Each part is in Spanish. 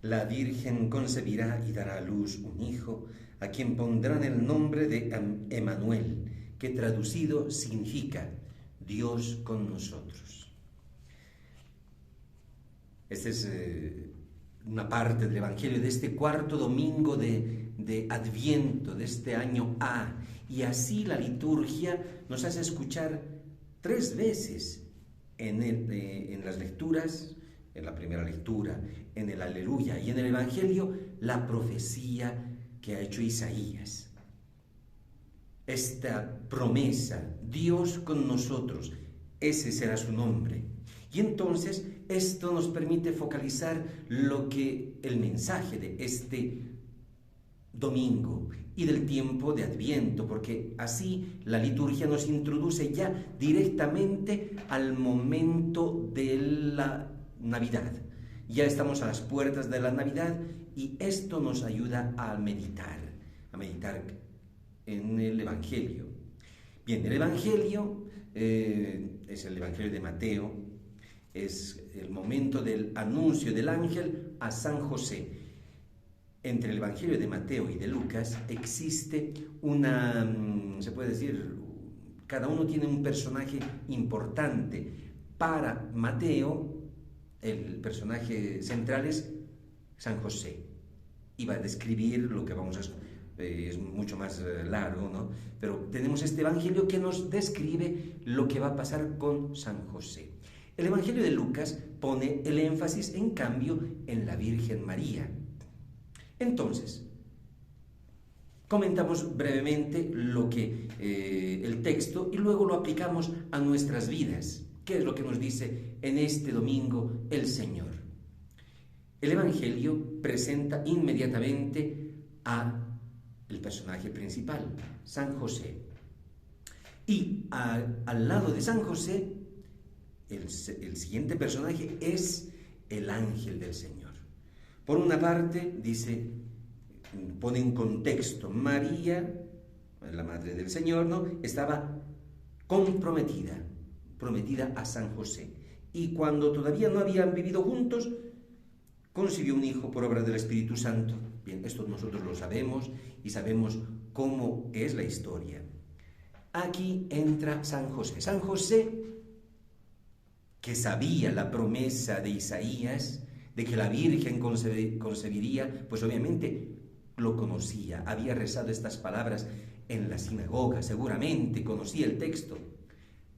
La Virgen concebirá y dará a luz un hijo, a quien pondrán el nombre de Emmanuel, que traducido significa Dios con nosotros. Esta es una parte del Evangelio de este cuarto domingo de Adviento, de este año A. Y así la liturgia nos hace escuchar 3 veces en las lecturas, en la primera lectura, en el Aleluya y en el Evangelio, la profecía que ha hecho Isaías. Esta promesa, Dios con nosotros, ese será su nombre. Y entonces esto nos permite focalizar el mensaje de este domingo y del tiempo de Adviento, porque así la liturgia nos introduce ya directamente al momento de la Navidad. Ya estamos a las puertas de la Navidad y esto nos ayuda a meditar en el Evangelio. Bien, el Evangelio es el Evangelio de Mateo, es el momento del anuncio del ángel a San José. Entre el Evangelio de Mateo y de Lucas existe se puede decir, cada uno tiene un personaje importante. Para Mateo, el personaje central es San José. Y va a describir lo que vamos a... es mucho más largo, ¿no? Pero tenemos este Evangelio que nos describe lo que va a pasar con San José. El Evangelio de Lucas pone el énfasis, en cambio, en la Virgen María. Entonces, comentamos brevemente el texto y luego lo aplicamos a nuestras vidas. ¿Qué es lo que nos dice en este domingo el Señor? El Evangelio presenta inmediatamente al personaje principal, San José. Y al lado de San José, el siguiente personaje es el ángel del Señor. Por una parte, pone en contexto, María, la madre del Señor, ¿no?, estaba prometida a San José. Y cuando todavía no habían vivido juntos, concibió un hijo por obra del Espíritu Santo. Bien, esto nosotros lo sabemos y sabemos cómo es la historia. Aquí entra San José. San José, que sabía la promesa de Isaías, de que la Virgen concebiría, pues obviamente lo conocía, había rezado estas palabras en la sinagoga, seguramente conocía el texto,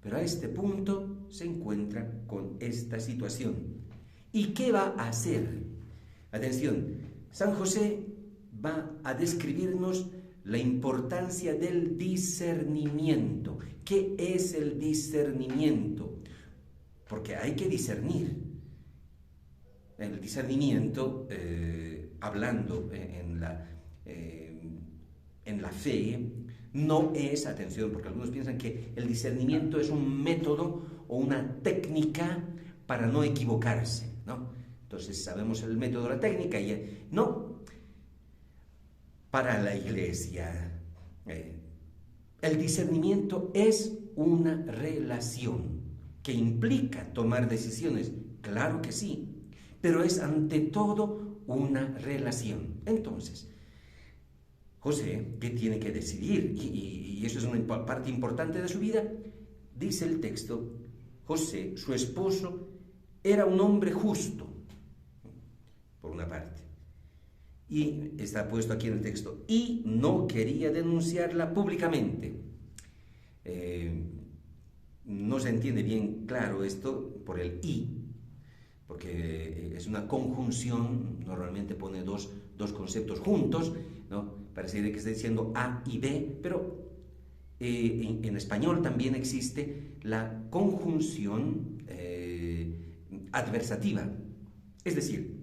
pero a este punto se encuentra con esta situación. ¿Y qué va a hacer? Atención, San José va a describirnos la importancia del discernimiento. ¿Qué es el discernimiento? Porque hay que discernir. El discernimiento, hablando en la fe, no es, atención, porque algunos piensan que el discernimiento es un método o una técnica para no equivocarse, ¿no? Entonces sabemos el método, la técnica, y no. Para la Iglesia, el discernimiento es una relación que implica tomar decisiones, claro que sí, pero es ante todo una relación. Entonces, José, ¿qué tiene que decidir? Y eso es una parte importante de su vida. Dice el texto, José, su esposo, era un hombre justo, por una parte. Y está puesto aquí en el texto, y no quería denunciarla públicamente. No se entiende bien claro esto por el y, porque es una conjunción, normalmente pone dos conceptos juntos, ¿no? Parece que está diciendo A y B, pero en español también existe la conjunción adversativa, es decir,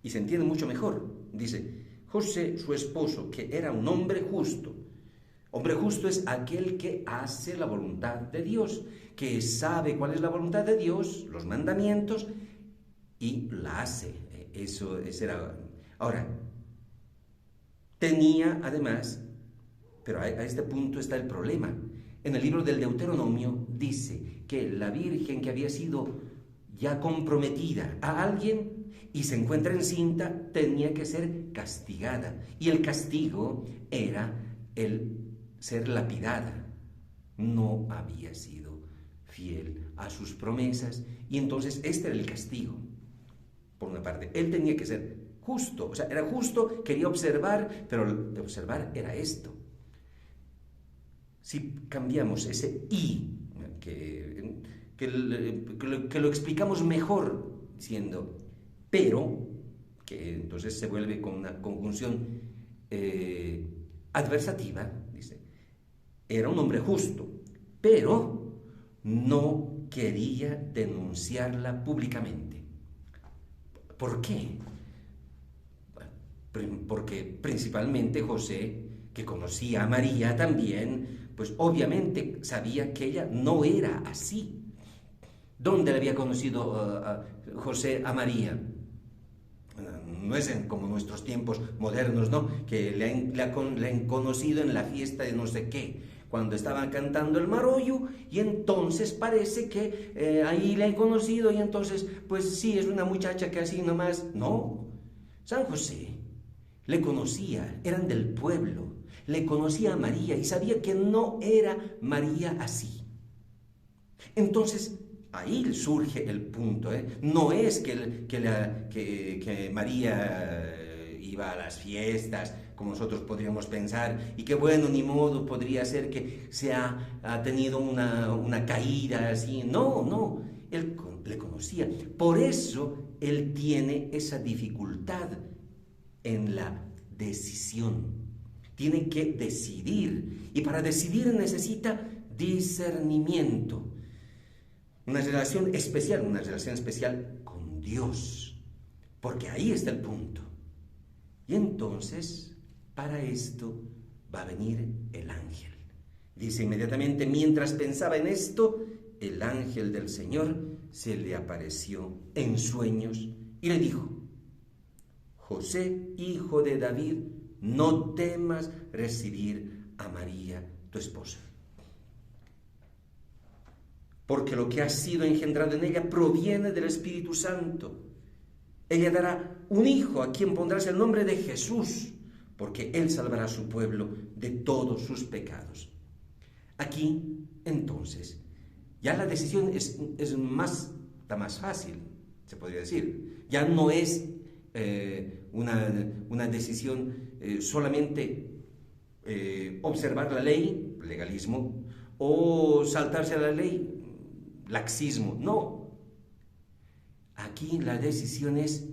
y se entiende mucho mejor, dice, José, su esposo, que era un hombre justo. Hombre justo es aquel que hace la voluntad de Dios, que sabe cuál es la voluntad de Dios, los mandamientos, y la hace. Eso era. Ahora, tenía además, pero a este punto está el problema. En el libro del Deuteronomio dice que la Virgen que había sido ya comprometida a alguien y se encuentra encinta, tenía que ser castigada. Y el castigo era el ser lapidada. No había sido fiel a sus promesas y entonces este era el castigo. Por una parte, él tenía que ser justo, o sea, era justo, quería observar, pero observar era esto. Si cambiamos ese y, que lo explicamos mejor diciendo pero, que entonces se vuelve con una conjunción adversativa, dice, era un hombre justo, pero no quería denunciarla públicamente. ¿Por qué? Porque principalmente José, que conocía a María también, pues obviamente sabía que ella no era así. ¿Dónde le había conocido José a María? No es como nuestros tiempos modernos, ¿no? Que le han conocido en la fiesta de no sé qué, cuando estaban cantando el marollo, y entonces parece que ahí le han conocido, y entonces, pues sí, es una muchacha que así nomás. No, San José le conocía, eran del pueblo, le conocía a María y sabía que no era María así. Entonces, ahí surge el punto, ¿eh? No es que María iba a las fiestas, como nosotros podríamos pensar, y que bueno, ni modo, podría ser que ha tenido una caída así. No, él le conocía. Por eso él tiene esa dificultad en la decisión. Tiene que decidir, y para decidir necesita discernimiento. Una relación especial con Dios, porque ahí está el punto. Y entonces, para esto va a venir el ángel. Dice inmediatamente, mientras pensaba en esto, el ángel del Señor se le apareció en sueños y le dijo: José, hijo de David, no temas recibir a María, tu esposa, porque lo que ha sido engendrado en ella proviene del Espíritu Santo. Ella dará un hijo a quien pondrás el nombre de Jesús, porque él salvará a su pueblo de todos sus pecados. Aquí, entonces, ya la decisión está más fácil, se podría decir. Ya no es una decisión solamente observar la ley, legalismo, o saltarse a la ley, laxismo. No. Aquí la decisión es,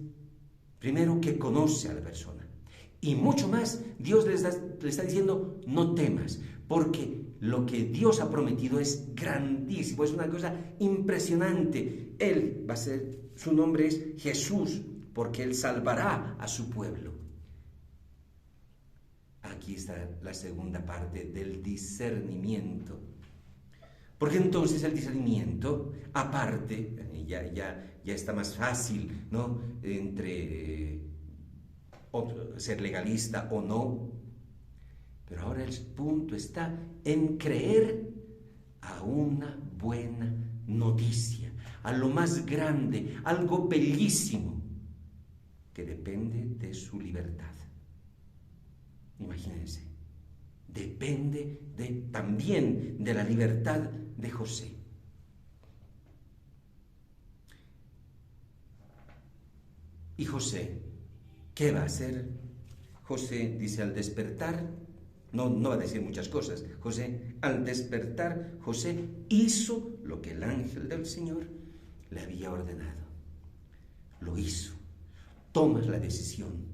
primero, que conoce a la persona. Y mucho más, Dios le está diciendo, no temas, porque lo que Dios ha prometido es grandísimo, es una cosa impresionante. Él va a ser, su nombre es Jesús, porque Él salvará a su pueblo. Aquí está la segunda parte del discernimiento. Porque entonces el discernimiento, aparte, ya está más fácil, ¿no? Entre ser legalista o no. Pero ahora el punto está en creer a una buena noticia, a lo más grande, algo bellísimo, que depende de su libertad. Imagínense, depende también de la libertad de José. ¿Y José qué va a hacer? José dice, al despertar, no va a decir muchas cosas. José, al despertar, José hizo lo que el ángel del Señor le había ordenado. Lo hizo. Toma la decisión.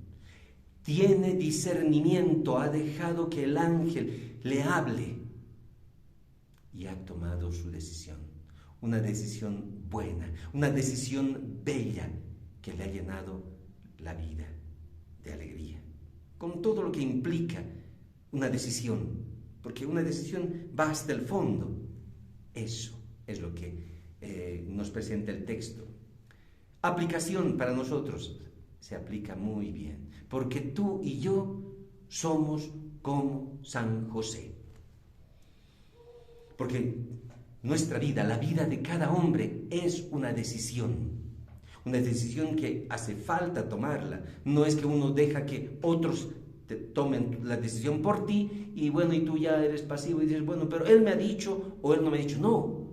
Tiene discernimiento, ha dejado que el ángel le hable y ha tomado su decisión. Una decisión buena, una decisión bella que le ha llenado la vida de alegría. Con todo lo que implica una decisión, porque una decisión va hasta el fondo. Eso es lo que nos presenta el texto. Aplicación para nosotros. Se aplica muy bien, porque tú y yo somos como San José. Porque Nuestra vida, la vida de cada hombre, es una decisión que hace falta tomarla. No es que uno deja que otros tomen la decisión por ti y bueno, y tú ya eres pasivo y dices, bueno, pero él me ha dicho o él no me ha dicho. No.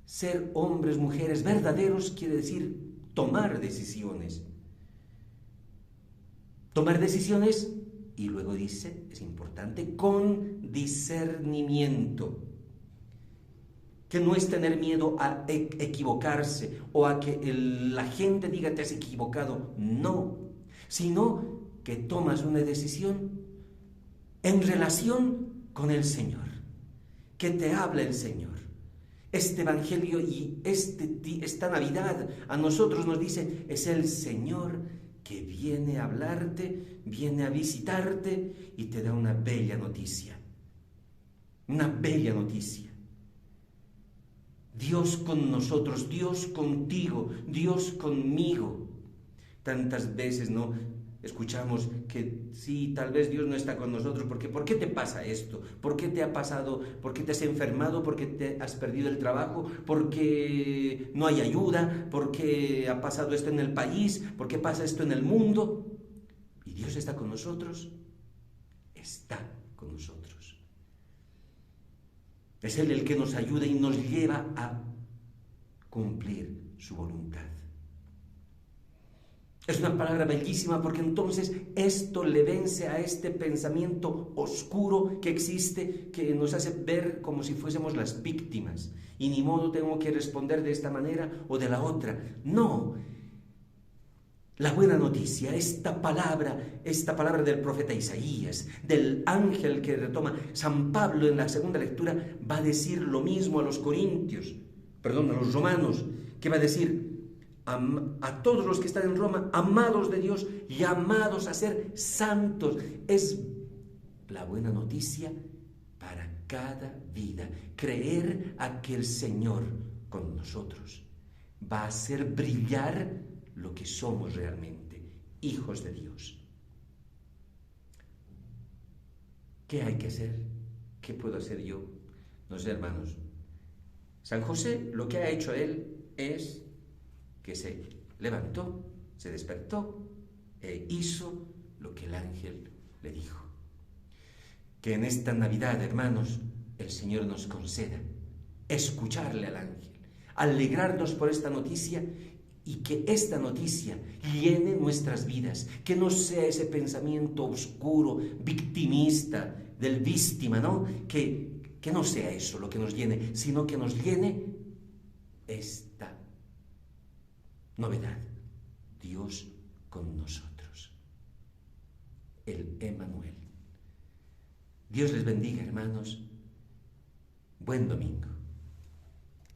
Ser hombres, mujeres verdaderos quiere decir tomar decisiones. Tomar decisiones, y luego dice, es importante, con discernimiento. Que no es tener miedo a equivocarse o a que la gente diga te has equivocado, no, sino que tomas una decisión en relación con el Señor, que te habla el Señor. Este Evangelio y esta Navidad a nosotros nos dice, es el Señor que viene a hablarte, viene a visitarte y te da una bella noticia. Una bella noticia. Dios con nosotros, Dios contigo, Dios conmigo. Tantas veces, ¿no?, escuchamos que sí, tal vez Dios no está con nosotros, porque ¿por qué te pasa esto? ¿Por qué te ha pasado? ¿Por qué te has enfermado? ¿Por qué te has perdido el trabajo? ¿Por qué no hay ayuda? ¿Por qué ha pasado esto en el país? ¿Por qué pasa esto en el mundo? ¿Y Dios está con nosotros? Está con nosotros. Es Él el que nos ayuda y nos lleva a cumplir su voluntad. Es una palabra bellísima porque entonces esto le vence a este pensamiento oscuro que existe, que nos hace ver como si fuésemos las víctimas. Y ni modo tengo que responder de esta manera o de la otra. No. La buena noticia, esta palabra del profeta Isaías, del ángel que retoma San Pablo en la segunda lectura, va a decir lo mismo a los romanos, que va a decir a todos los que están en Roma, amados de Dios, llamados a ser santos. Es la buena noticia para cada vida. Creer a que el Señor con nosotros va a hacer brillar lo que somos realmente, hijos de Dios. ¿Qué hay que hacer? ¿Qué puedo hacer yo? No sé, hermanos. San José, lo que ha hecho él es que se levantó, se despertó e hizo lo que el ángel le dijo. Que en esta Navidad, hermanos, el Señor nos conceda escucharle al ángel, alegrarnos por esta noticia y que esta noticia llene nuestras vidas, que no sea ese pensamiento oscuro, victimista, del víctima, ¿no? Que no sea eso lo que nos llene, sino que nos llene esta novedad. Dios con nosotros. El Emmanuel. Dios les bendiga, hermanos. Buen domingo.